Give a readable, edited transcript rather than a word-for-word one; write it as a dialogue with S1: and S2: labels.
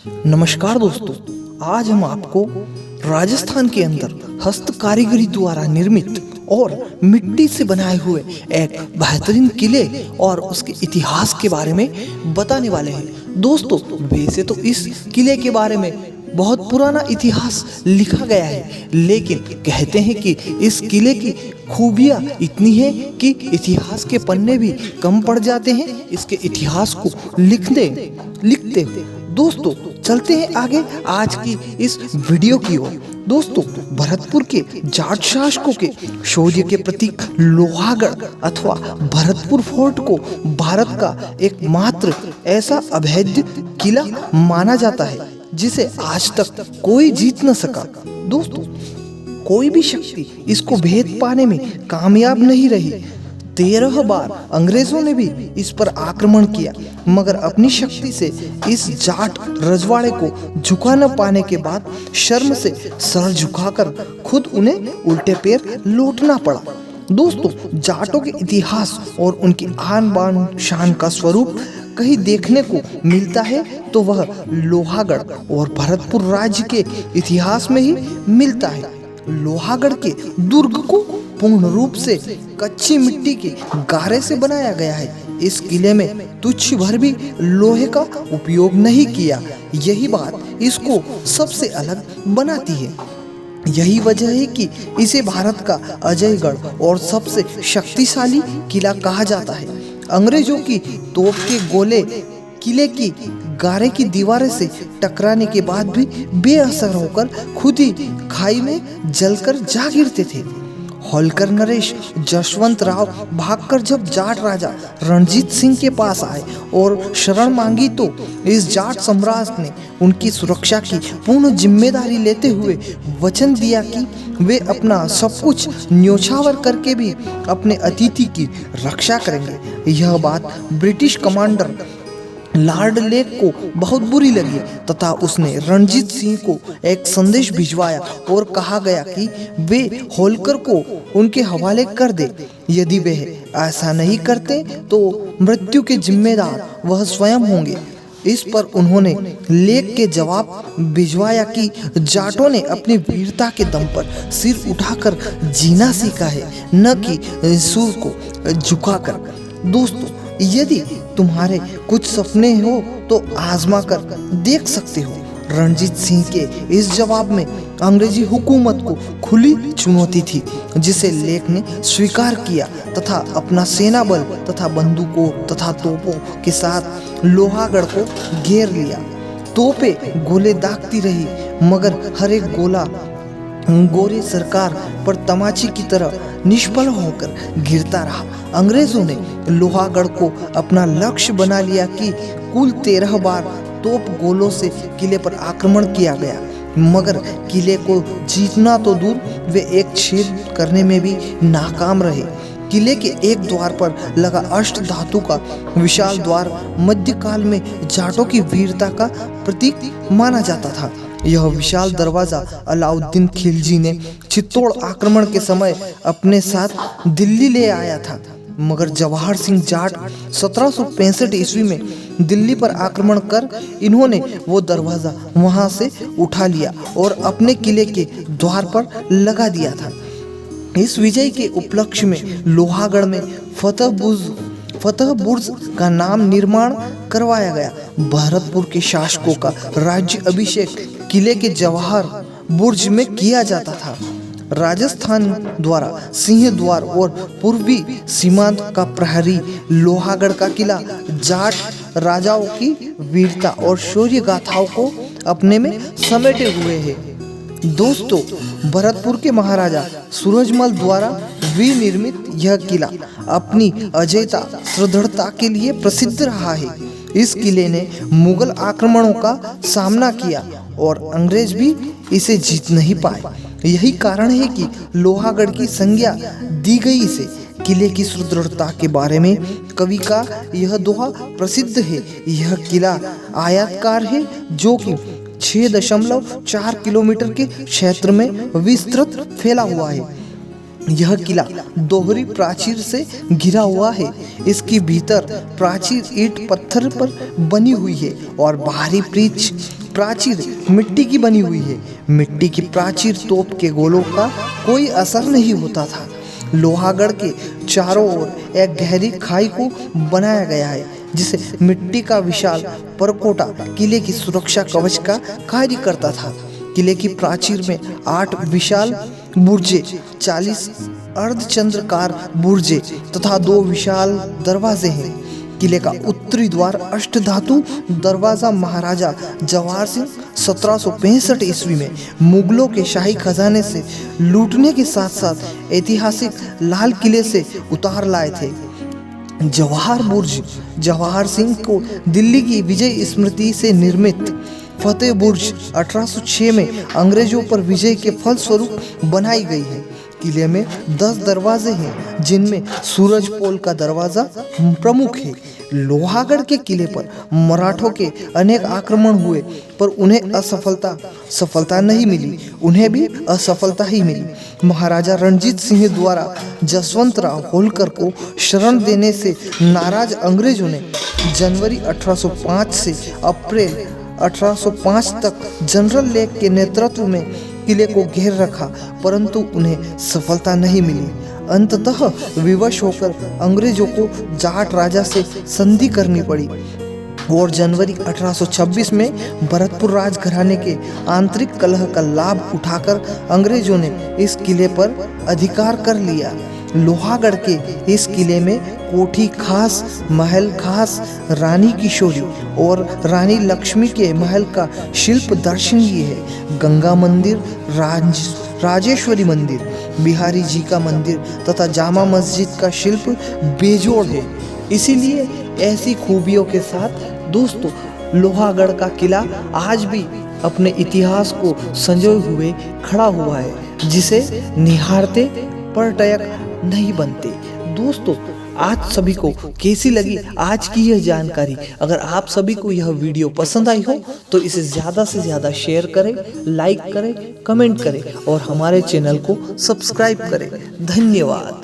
S1: नमस्कार दोस्तों, आज हम आपको राजस्थान के अंदर हस्त कारीगरी द्वारा निर्मित और मिट्टी से बनाए हुए एक बेहतरीन किले और उसके इतिहास के बारे में बताने वाले हैं। दोस्तों, वैसे तो इस किले के बारे में बहुत पुराना इतिहास लिखा गया है, लेकिन कहते हैं कि इस किले की खूबियाँ इतनी है कि इतिहास के पन्ने भी कम पड़ जाते हैं इसके इतिहास को लिखते। दोस्तों, चलते हैं आगे आज की इस वीडियो की ओर। दोस्तों, भरतपुर के जाट शासकों के शौर्य के प्रतीक लोहागढ़ अथवा भरतपुर फोर्ट को भारत का एकमात्र ऐसा अभेद्य किला माना जाता है जिसे आज तक कोई जीत न सका। दोस्तों, कोई भी शक्ति इसको भेद पाने में कामयाब नहीं रही। 13 बार अंग्रेजों ने भी इस पर आक्रमण किया, मगर अपनी शक्ति से इस जाट रजवाड़े को झुका न पाने के बाद शर्म से सर झुकाकर खुद उन्हें उल्टे पैर लौटना पड़ा। दोस्तों, जाटों के इतिहास और उनकी आन बान शान का स्वरूप कहीं देखने को मिलता है तो वह लोहागढ़ और भरतपुर राज्य के इतिहास में ही मिलता है। लोहागढ़ के दुर्ग को पूर्ण रूप से कच्ची मिट्टी के गारे से बनाया गया है। इस किले में तुच्छ भर भी लोहे का उपयोग नहीं किया। यही बात इसको सबसे अलग बनाती है। यही वजह है कि इसे भारत का अजयगढ़ और सबसे शक्तिशाली किला कहा जाता है। अंग्रेजों की तोप के गोले किले की गारे की दीवारें से टकराने के बाद भी बेअसर होकर खुद ही खाई में जलकर जा गिरते थे। होलकर नरेश जशवंत राव भागकर जब जाट राजा रणजीत सिंह के पास आए और शरण मांगी तो इस जाट सम्राट ने उनकी सुरक्षा की पूर्ण जिम्मेदारी लेते हुए वचन दिया कि वे अपना सब कुछ न्योछावर करके भी अपने अतिथि की रक्षा करेंगे। यह बात ब्रिटिश कमांडर लॉर्ड लेक को बहुत बुरी लगी तथा उसने रणजीत सिंह को एक संदेश भिजवाया और कहा गया कि वे होलकर को उनके हवाले कर दे। यदि वे ऐसा नहीं करते तो मृत्यु के जिम्मेदार वह स्वयं होंगे। इस पर उन्होंने लेक के जवाब भिजवाया कि जाटों ने अपनी वीरता के दम पर सिर उठाकर जीना सीखा है, न कि सुर को झुकाकर। दोस्तों, यदि तुम्हारे कुछ सपने हो तो आजमा कर देख सकते हो। रणजीत सिंह के इस जवाब में अंग्रेजी हुकूमत को खुली चुनौती थी, जिसे लेक ने स्वीकार किया तथा अपना सेना बल तथा बंदूकों तथा तोपों के साथ लोहागढ़ को घेर लिया। तोपें गोले दागती रही, मगर हर एक गोला गोरे सरकार पर तमाचे की तरह निष्फल होकर गिरता रहा। अंग्रेजों ने लोहागढ़ को अपना लक्ष्य बना लिया कि कुल 13 बार तोप गोलों से किले पर आक्रमण किया गया, मगर किले को जीतना तो दूर, वे एक छेद करने में भी नाकाम रहे। किले के एक द्वार पर लगा अष्ट धातु का विशाल द्वार मध्यकाल में जाटों की वीरता का प्रतीक माना जाता था। यह विशाल दरवाजा अलाउद्दीन खिलजी ने चित्तौड़ आक्रमण के समय अपने साथ दिल्ली ले आया था, मगर जवाहर सिंह जाट 1765 ईस्वी में दिल्ली पर आक्रमण कर इन्होंने वो दरवाजा वहां से उठा लिया और अपने किले के द्वार पर लगा दिया था। इस विजय के उपलक्ष्य में लोहागढ़ में फतेह बुर्ज का नाम निर्माण करवाया गया। भरतपुर के शासकों का राज्य अभिषेक किले के जवाहर बुर्ज में किया जाता था। राजस्थान द्वारा सिंह द्वार और पूर्वी सीमांत का प्रहरी लोहागढ़ का किला जाट राजाओं की वीरता और शौर्य गाथाओं को अपने में समेटे हुए है। दोस्तों, भरतपुर के महाराजा सूरजमल द्वारा विनिर्मित यह किला अपनी अजेयता सुदृढ़ता के लिए प्रसिद्ध रहा है। इस किले ने मुगल आक्रमणों का सामना किया और अंग्रेज भी इसे जीत नहीं पाए। यही कारण है कि लोहागढ़ की संज्ञा दी गई इसे। किले की सुदृढ़ता के बारे में कवि का यह दोहा प्रसिद्ध है। यह किला आयताकार है जो कि 6.4 किलोमीटर के क्षेत्र में विस्तृत फैला हुआ है। यह किला दोहरी प्राचीर से घिरा हुआ है। इसके भीतर प्राचीर ईंट पत्थर पर बनी हुई है और बाहरी प्राचीर मिट्टी की बनी हुई है। मिट्टी की प्राचीर तोप के गोलों का कोई असर नहीं होता था। लोहागढ़ के चारों ओर एक गहरी खाई को बनाया गया है, जिसे मिट्टी का विशाल परकोटा किले की सुरक्षा कवच का कार्य करता था। किले की प्राचीर में 8 विशाल बुर्जे, 40 अर्धचंद्राकार बुर्जे तथा 2 विशाल दरवाजे हैं। किले का उत्तरी द्वार अष्टधातु दरवाजा महाराजा जवाहर सिंह 1765 ईस्वी में मुगलों के शाही खजाने से लूटने के साथ साथ ऐतिहासिक लाल किले से उतार लाए थे। जवाहर बुर्ज जवाहर सिंह को दिल्ली की विजय स्मृति से निर्मित फतेह बुर्ज 1806 में अंग्रेजों पर विजय के फलस्वरूप बनाई गई है। किले में 10 दरवाजे हैं, जिनमें सूरजपोल का दरवाजा प्रमुख है। लोहागढ़ के किले पर मराठों के अनेक आक्रमण हुए, पर उन्हें सफलता नहीं मिली। उन्हें भी असफलता ही मिली। महाराजा रणजीत सिंह द्वारा जसवंत राव होलकर को शरण देने से नाराज अंग्रेजों ने जनवरी 1805 से अप्रैल 1805 तक जनरल लेक के नेतृत्व में किले को घेर रखा, परंतु उन्हें सफलता नहीं मिली। अंततः विवश होकर अंग्रेजों को जाट राजा से संधि करनी पड़ी और जनवरी 1826 में भरतपुर राजघराने के आंतरिक कलह का लाभ उठाकर अंग्रेजों ने इस किले पर अधिकार कर लिया। लोहागढ़ के इस किले में कोठी खास, महल खास, रानी किशोरी और रानी लक्ष्मी के महल का शिल्प दर्शनीय है। गंगा मंदिर, राजेश्वरी मंदिर, बिहारी जी का मंदिर तथा जामा मस्जिद का शिल्प बेजोड़ है। इसीलिए ऐसी खूबियों के साथ दोस्तों लोहागढ़ का किला आज भी अपने इतिहास को संजोए हुए खड़ा हुआ है, जिसे निहारते पर्यटक नहीं बनते। दोस्तों आज सभी को कैसी लगी आज की यह जानकारी? अगर आप सभी को यह वीडियो पसंद आई हो तो इसे ज़्यादा से ज़्यादा शेयर करें, लाइक करें, कमेंट करें और हमारे चैनल को सब्सक्राइब करें। धन्यवाद।